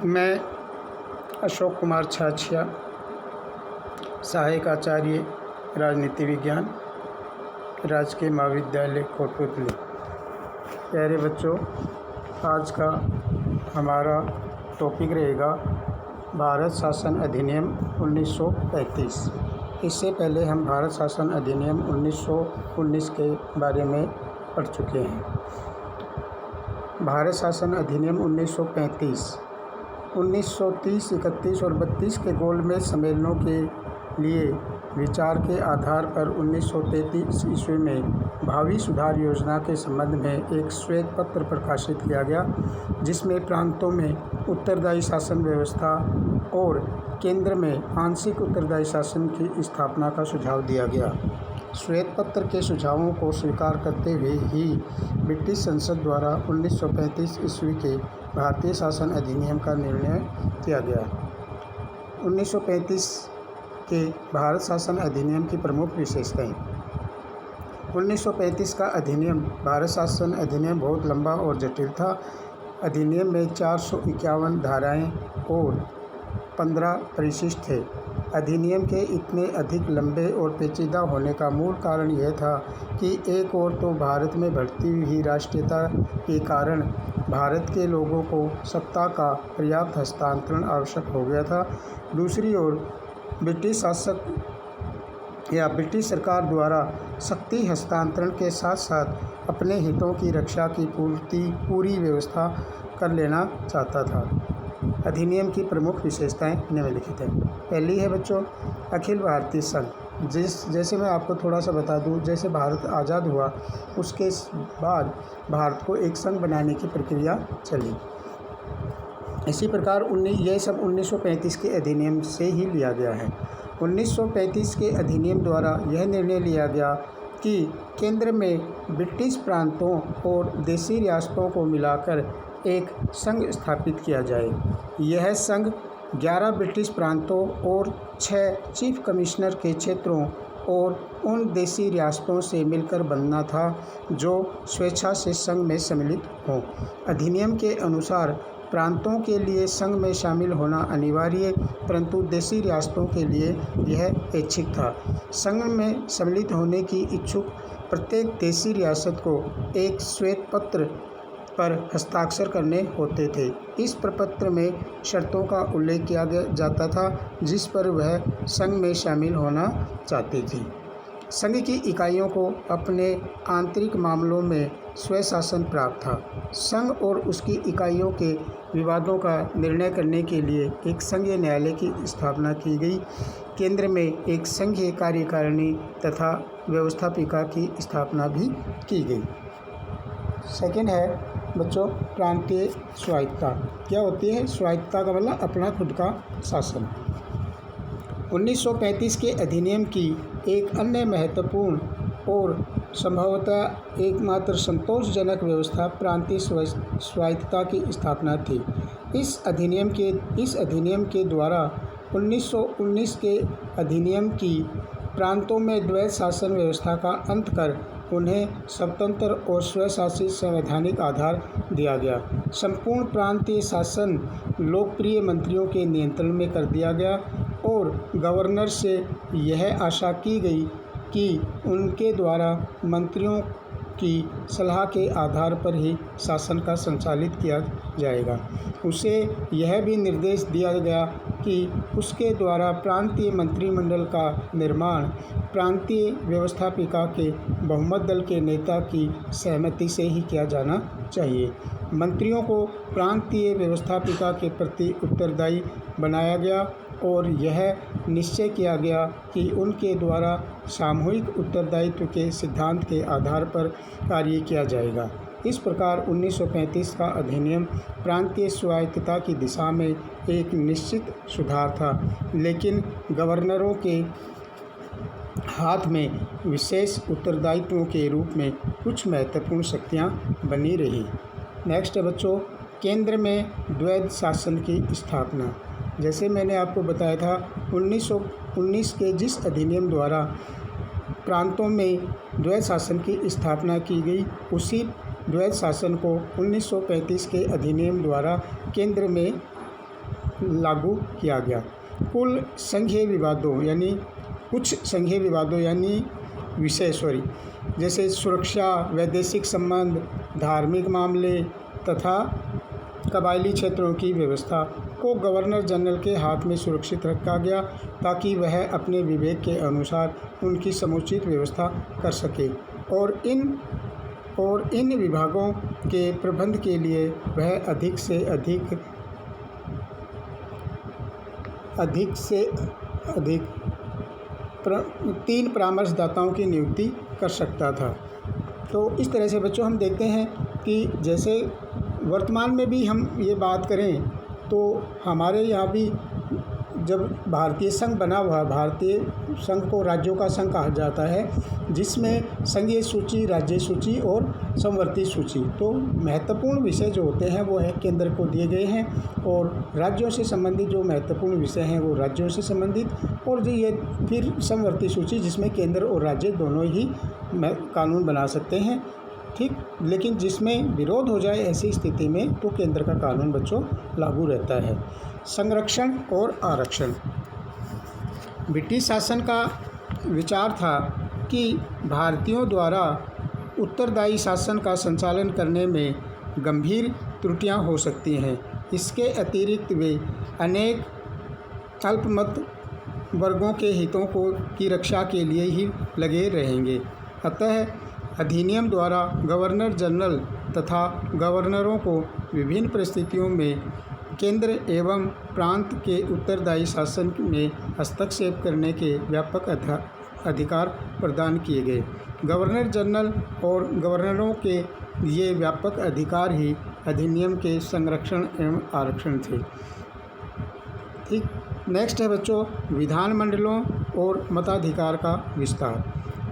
मैं अशोक कुमार छाछिया, सहायक आचार्य राजनीति विज्ञान, राजकीय महाविद्यालय कोटपुतली। प्यारे बच्चों, आज का हमारा टॉपिक रहेगा भारत शासन अधिनियम 1935। इससे पहले हम भारत शासन अधिनियम 1919 के बारे में पढ़ चुके हैं। भारत शासन अधिनियम 1935 1930, 31 और 32 के गोलमेज सम्मेलनों के लिए विचार के आधार पर 1933 ईस्वी में भावी सुधार योजना के संबंध में एक श्वेत पत्र प्रकाशित किया गया, जिसमें प्रांतों में उत्तरदायी शासन व्यवस्था और केंद्र में आंशिक उत्तरदायी शासन की स्थापना का सुझाव दिया गया। श्वेत पत्र के सुझावों को स्वीकार करते हुए ही ब्रिटिश संसद द्वारा 1935 ईस्वी के भारतीय शासन अधिनियम का निर्णय किया गया। 1935 के भारत शासन अधिनियम की प्रमुख विशेषताएं। 1935 का अधिनियम भारत शासन अधिनियम बहुत लंबा और जटिल था। अधिनियम में 451 धाराएं और 15 परिशिष्ट थे। अधिनियम के इतने अधिक लंबे और पेचीदा होने का मूल कारण यह था कि एक ओर तो भारत में बढ़ती हुई राष्ट्रीयता के कारण भारत के लोगों को सत्ता का पर्याप्त हस्तांतरण आवश्यक हो गया था। दूसरी ओर ब्रिटिश शासक या ब्रिटिश सरकार द्वारा शक्ति हस्तांतरण के साथ साथ अपने हितों की रक्षा की पूरी व्यवस्था कर लेना चाहता था। अधिनियम की प्रमुख विशेषताएं निम्नलिखित हैं। पहली है बच्चों, अखिल भारतीय संघ। जैसे मैं आपको थोड़ा सा बता दूं, जैसे भारत आज़ाद हुआ उसके बाद भारत को एक संघ बनाने की प्रक्रिया चली। इसी प्रकार यह सब 1935 के अधिनियम से ही लिया गया है। 1935 के अधिनियम द्वारा यह निर्णय लिया गया कि केंद्र में ब्रिटिश प्रांतों और देशी रियासतों को मिलाकर एक संघ स्थापित किया जाए। यह संघ 11 ब्रिटिश प्रांतों और 6 चीफ कमिश्नर के क्षेत्रों और उन देशी रियासतों से मिलकर बनना था जो स्वेच्छा से संघ में सम्मिलित हों। अधिनियम के अनुसार प्रांतों के लिए संघ में शामिल होना अनिवार्य, परंतु देशी रियासतों के लिए यह ऐच्छिक था। संघ में सम्मिलित होने की इच्छुक प्रत्येक देशी रियासत को एक श्वेत पत्र पर हस्ताक्षर करने होते थे। इस प्रपत्र में शर्तों का उल्लेख किया जाता था जिस पर वह संघ में शामिल होना चाहती थी। संघ की इकाइयों को अपने आंतरिक मामलों में स्वशासन प्राप्त था। संघ और उसकी इकाइयों के विवादों का निर्णय करने के लिए एक संघीय न्यायालय की स्थापना की गई। केंद्र में एक संघीय कार्यकारिणी तथा व्यवस्थापिका की स्थापना भी की गई। सेकेंड है बच्चों, प्रांतीय स्वायत्तता। क्या होती है स्वायत्तता का मतलब अपना खुद का शासन। 1935 के अधिनियम की एक अन्य महत्वपूर्ण और संभवतः एकमात्र संतोषजनक व्यवस्था प्रांतीय स्वायत्तता की स्थापना थी। इस अधिनियम के द्वारा 1919 के अधिनियम की प्रांतों में द्वैध शासन व्यवस्था का अंत कर उन्हें स्वतंत्र और स्वशासित संवैधानिक आधार दिया गया। संपूर्ण प्रांतीय शासन लोकप्रिय मंत्रियों के नियंत्रण में कर दिया गया और गवर्नर से यह आशा की गई कि उनके द्वारा मंत्रियों की सलाह के आधार पर ही शासन का संचालित किया जाएगा। उसे यह भी निर्देश दिया गया कि उसके द्वारा प्रांतीय मंत्रिमंडल का निर्माण प्रांतीय व्यवस्थापिका के बहुमत दल के नेता की सहमति से ही किया जाना चाहिए। मंत्रियों को प्रांतीय व्यवस्थापिका के प्रति उत्तरदायी बनाया गया और यह निश्चय किया गया कि उनके द्वारा सामूहिक उत्तरदायित्व के सिद्धांत के आधार पर कार्य किया जाएगा। इस प्रकार 1935 का अधिनियम प्रांतीय स्वायत्तता की दिशा में एक निश्चित सुधार था, लेकिन गवर्नरों के हाथ में विशेष उत्तरदायित्वों के रूप में कुछ महत्वपूर्ण शक्तियाँ बनी रही। नेक्स्ट है बच्चों, केंद्र में द्वैध शासन की स्थापना। जैसे मैंने आपको बताया था 1919 के जिस अधिनियम द्वारा प्रांतों में द्वैध शासन की स्थापना की गई, उसी द्वैध शासन को 1935 के अधिनियम द्वारा केंद्र में लागू किया गया। कुछ संघीय विवादों यानी विषय जैसे सुरक्षा, वैदेशिक संबंध, धार्मिक मामले तथा कबायली क्षेत्रों की व्यवस्था को गवर्नर जनरल के हाथ में सुरक्षित रखा गया ताकि वह अपने विवेक के अनुसार उनकी समुचित व्यवस्था कर सके और इन विभागों के प्रबंध के लिए वह अधिक से अधिक 3 परामर्शदाताओं की नियुक्ति कर सकता था। तो इस तरह से बच्चों हम देखते हैं कि जैसे वर्तमान में भी हम ये बात करें तो हमारे यहाँ भी जब भारतीय संघ बना हुआ, भारतीय संघ को राज्यों का संघ कहा जाता है, जिसमें संघीय सूची, राज्य सूची और समवर्ती सूची। तो महत्वपूर्ण विषय जो होते हैं वो है केंद्र को दिए गए हैं और राज्यों से संबंधित जो महत्वपूर्ण विषय हैं वो राज्यों से संबंधित, और जो ये फिर समवर्ती सूची जिसमें केंद्र और राज्य दोनों ही कानून बना सकते हैं, ठीक। लेकिन जिसमें विरोध हो जाए ऐसी स्थिति में तो केंद्र का कानून बच्चों लागू रहता है। संरक्षण और आरक्षण। ब्रिटिश शासन का विचार था कि भारतीयों द्वारा उत्तरदायी शासन का संचालन करने में गंभीर त्रुटियां हो सकती हैं। इसके अतिरिक्त वे अनेक अल्पमत वर्गों के हितों की रक्षा के लिए ही लगे रहेंगे। अतः अधिनियम द्वारा गवर्नर जनरल तथा गवर्नरों को विभिन्न परिस्थितियों में केंद्र एवं प्रांत के उत्तरदायी शासन में हस्तक्षेप करने के व्यापक अधिकार प्रदान किए गए। गवर्नर जनरल और गवर्नरों के ये व्यापक अधिकार ही अधिनियम के संरक्षण एवं आरक्षण थे, ठीक। नेक्स्ट है बच्चों विधानमंडलों और मताधिकार का विस्तार।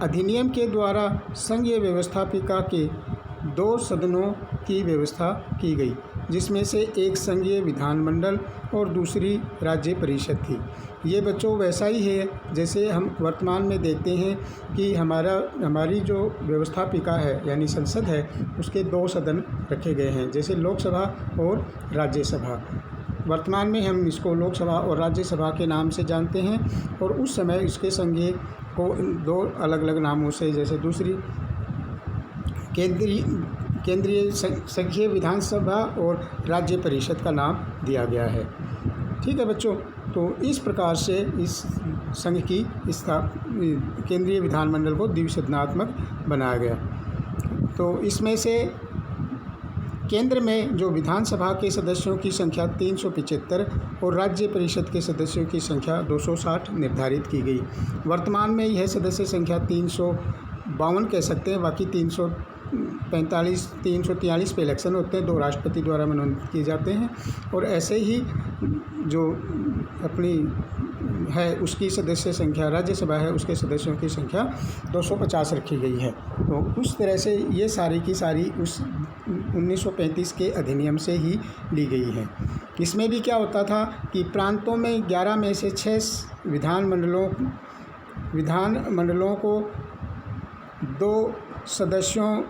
अधिनियम के द्वारा संघीय व्यवस्थापिका के 2 सदनों की व्यवस्था की गई, जिसमें से एक संघीय विधानमंडल और दूसरी राज्य परिषद थी। ये बच्चों वैसा ही है जैसे हम वर्तमान में देखते हैं कि हमारी जो व्यवस्थापिका है यानी संसद है उसके 2 सदन रखे गए हैं, जैसे लोकसभा और राज्यसभा। वर्तमान में हम इसको लोकसभा और राज्यसभा के नाम से जानते हैं और उस समय इसके संघीय को 2 अलग अलग नामों से, जैसे दूसरी केंद्रीय संघीय विधानसभा और राज्य परिषद का नाम दिया गया है, ठीक है बच्चों। तो इस प्रकार से इस संघ की केंद्रीय विधानमंडल को द्विसदनात्मक बनाया गया। तो इसमें से केंद्र में जो विधानसभा के सदस्यों की संख्या 375 और राज्य परिषद के सदस्यों की संख्या 260 निर्धारित की गई। वर्तमान में यह सदस्य संख्या 352 कह सकते हैं, बाकी 343 पे इलेक्शन होते हैं, 2 राष्ट्रपति द्वारा मनोनीत किए जाते हैं और ऐसे ही जो अपनी है उसकी सदस्य संख्या, राज्यसभा है उसके सदस्यों की संख्या 250 रखी गई है। तो उस तरह से ये सारी की सारी उस 1935 के अधिनियम से ही ली गई है। इसमें भी क्या होता था कि प्रांतों में 11 में से 6 विधानमंडलों को 2 सदस्यों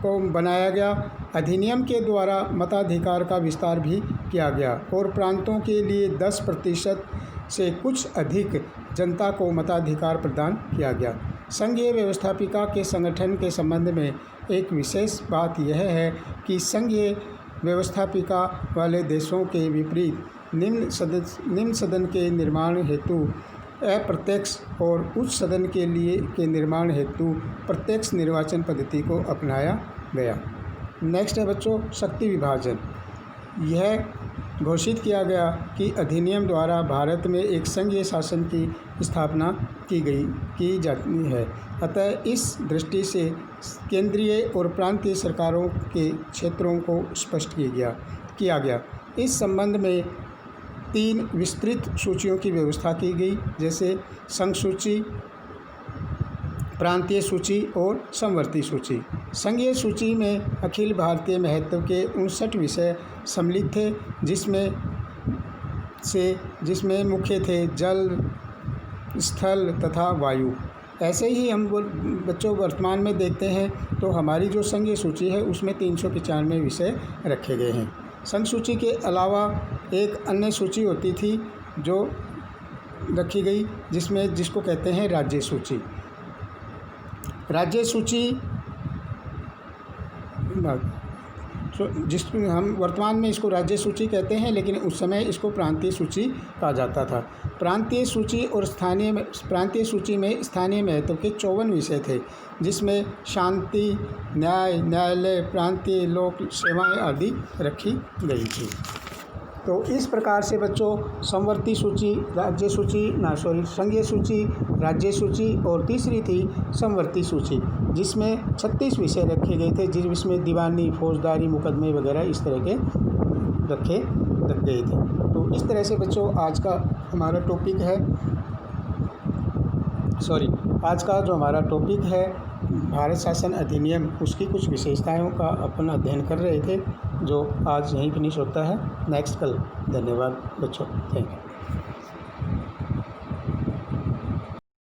को बनाया गया। अधिनियम के द्वारा मताधिकार का विस्तार भी किया गया और प्रांतों के लिए 10% से कुछ अधिक जनता को मताधिकार प्रदान किया गया। संघीय व्यवस्थापिका के संगठन के संबंध में एक विशेष बात यह है कि संघीय व्यवस्थापिका वाले देशों के विपरीत निम्न सदन के निर्माण हेतु अप्रत्यक्ष और उच्च सदन के निर्माण हेतु प्रत्यक्ष निर्वाचन पद्धति को अपनाया गया। नेक्स्ट है बच्चों शक्ति विभाजन। यह घोषित किया गया कि अधिनियम द्वारा भारत में एक संघीय शासन की स्थापना की जाती है। अतः इस दृष्टि से केंद्रीय और प्रांतीय सरकारों के क्षेत्रों को स्पष्ट किया गया। इस संबंध में 3 विस्तृत सूचियों की व्यवस्था की गई, जैसे संघ सूची, प्रांतीय सूची और समवर्ती सूची। संघीय सूची में अखिल भारतीय महत्व के 59 विषय सम्मिलित थे, जिसमें मुख्य थे जल, स्थल तथा वायु। ऐसे ही हम बच्चों वर्तमान में देखते हैं तो हमारी जो संघीय सूची है उसमें 395 विषय रखे गए हैं। संघ सूची के अलावा एक अन्य सूची होती थी जो रखी गई जिसको कहते हैं राज्य सूची। राज्य सूची जिसमें हम वर्तमान में इसको राज्य सूची कहते हैं, लेकिन उस समय इसको प्रांतीय सूची कहा जाता था। प्रांतीय सूची में स्थानीय महत्व के 54 विषय थे, जिसमें शांति, न्यायालय, प्रांतीय लोक सेवाएं आदि रखी गई थी। तो इस प्रकार से बच्चों संवर्ती सूची, संघीय सूची, राज्य सूची और तीसरी थी संवर्ती सूची, जिसमें 36 विषय रखे गए थे, जिसमें दीवानी, फौजदारी, मुकदमे वगैरह इस तरह के रख गए थे। तो इस तरह से बच्चों आज का जो हमारा टॉपिक है भारत शासन अधिनियम, उसकी कुछ विशेषताओं का अपन अध्ययन कर रहे थे, जो आज यहीं फिनिश होता है। नेक्स्ट कल। धन्यवाद बच्चों, थैंक यू।